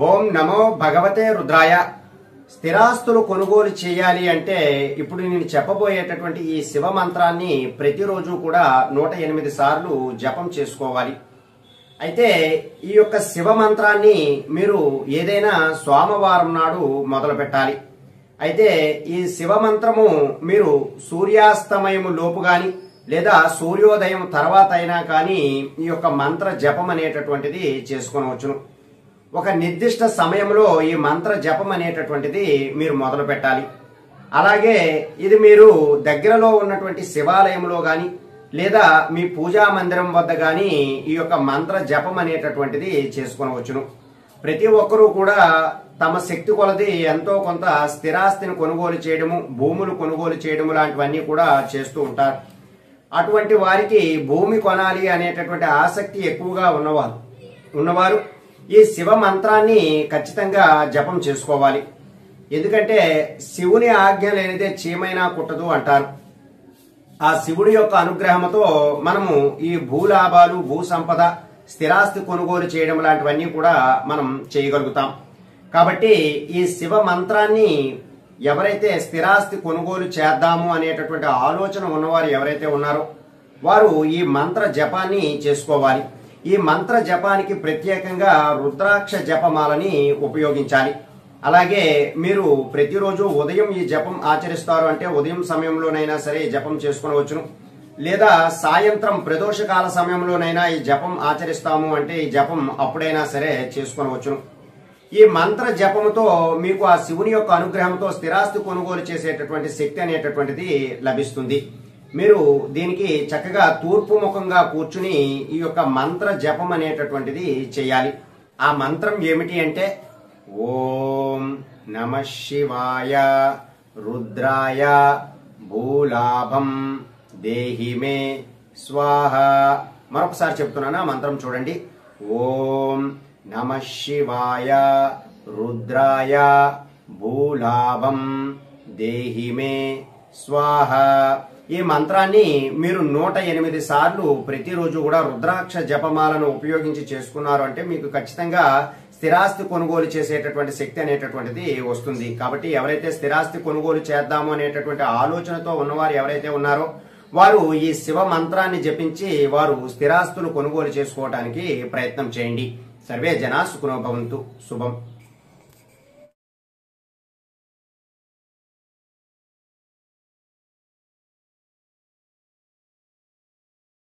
ఓం నమో భగవతే రుద్రాయ. స్థిరాస్తులు కొనుగోలు చేయాలి అంటే ఇప్పుడు నేను చెప్పబోయేటటువంటి ఈ శివ మంత్రాన్ని ప్రతిరోజు కూడా 108 సార్లు జపం చేసుకోవాలి. అయితే ఈ యొక్క శివ మంత్రాన్ని మీరు ఏదైనా సోమవారం నాడు మొదలు పెట్టాలి. అయితే ఈ శివ మంత్రము మీరు సూర్యాస్తమయము లోపు గాని లేదా సూర్యోదయం తర్వాత అయినా కానీ ఈ యొక్క మంత్ర జపం అనేటటువంటిది చేసుకొనవచ్చును. ఒక నిర్దిష్ట సమయంలో ఈ మంత్ర జపం అనేటటువంటిది మీరు మొదలు పెట్టాలి. అలాగే ఇది మీరు దగ్గరలో ఉన్నటువంటి శివాలయంలో గాని లేదా మీ పూజా మందిరం వద్ద గాని ఈ యొక్క మంత్ర జపం అనేటటువంటిది చేసుకొనవచ్చును. ప్రతి ఒక్కరూ కూడా తమ శక్తి కొలది ఎంతో కొంత స్థిరాస్తిని కొనుగోలు చేయడము, భూములు కొనుగోలు చేయడము లాంటివన్నీ కూడా చేస్తూ ఉంటారు. అటువంటి వారికి భూమి కొనాలి అనేటటువంటి ఆసక్తి ఎక్కువగా ఉన్నవారు ఈ శివ మంత్రాన్ని ఖచ్చితంగా జపం చేసుకోవాలి. ఎందుకంటే శివుని ఆజ్ఞ లేనిదే చీమైనా కుట్టదు అంటారు. ఆ శివుడి యొక్క అనుగ్రహంతో మనము ఈ భూలాభాలు, భూ సంపద, స్థిరాస్తి కొనుగోలు చేయడం లాంటివన్నీ కూడా మనం చేయగలుగుతాం. కాబట్టి ఈ శివ మంత్రాన్ని ఎవరైతే స్థిరాస్తి కొనుగోలు చేద్దాము అనేటటువంటి ఆలోచన ఉన్నవారు ఎవరైతే ఉన్నారో వారు ఈ మంత్ర జపాన్ని చేసుకోవాలి. ఈ మంత్ర జపానికి ప్రత్యేకంగా రుద్రాక్ష జపమాలని ఉపయోగించాలి. అలాగే మీరు ప్రతిరోజు ఉదయం ఈ జపం ఆచరిస్తారు అంటే ఉదయం సమయంలోనైనా సరే జపం చేసుకునవచ్చును. లేదా సాయంత్రం ప్రదోషకాల సమయంలోనైనా ఈ జపం ఆచరిస్తాము అంటే ఈ జపం అప్పుడైనా సరే చేసుకునవచ్చును. ఈ మంత్ర జపముతో మీకు ఆ శివుని యొక్క అనుగ్రహంతో స్థిరాస్తి కొనుగోలు చేసేటటువంటి శక్తి అనేటటువంటిది లభిస్తుంది. మీరు దీనికి చక్కగా తూర్పు ముఖంగా కూర్చుని ఈ యొక్క మంత్ర జపం అనేటటువంటిది చేయాలి. ఆ మంత్రం ఏమిటి అంటే ఓం నమః శివాయ రుద్రాయ భూలాభం దేహి మే స్వాహ. మరొకసారి చెప్తున్నాను, ఆ మంత్రం చూడండి. ఓం నమః శివాయ రుద్రాయ భూలాభం దేహి మే స్వాహ. ఈ మంత్రాన్ని మీరు 108 సార్లు ప్రతిరోజు కూడా రుద్రాక్ష జపమాలను ఉపయోగించి చేసుకున్నారు అంటే మీకు ఖచ్చితంగా స్థిరాస్తి కొనుగోలు చేసేటటువంటి శక్తి అనేటటువంటిది వస్తుంది. కాబట్టి ఎవరైతే స్థిరాస్తి కొనుగోలు చేద్దాము అనేటటువంటి ఆలోచనతో ఉన్నవారు ఎవరైతే ఉన్నారో వారు ఈ శివ మంత్రాన్ని జపించి వారు స్థిరాస్తులు కొనుగోలు చేసుకోవడానికి ప్రయత్నం చేయండి. సర్వే జనా సుఖినో భవంతు. శుభం.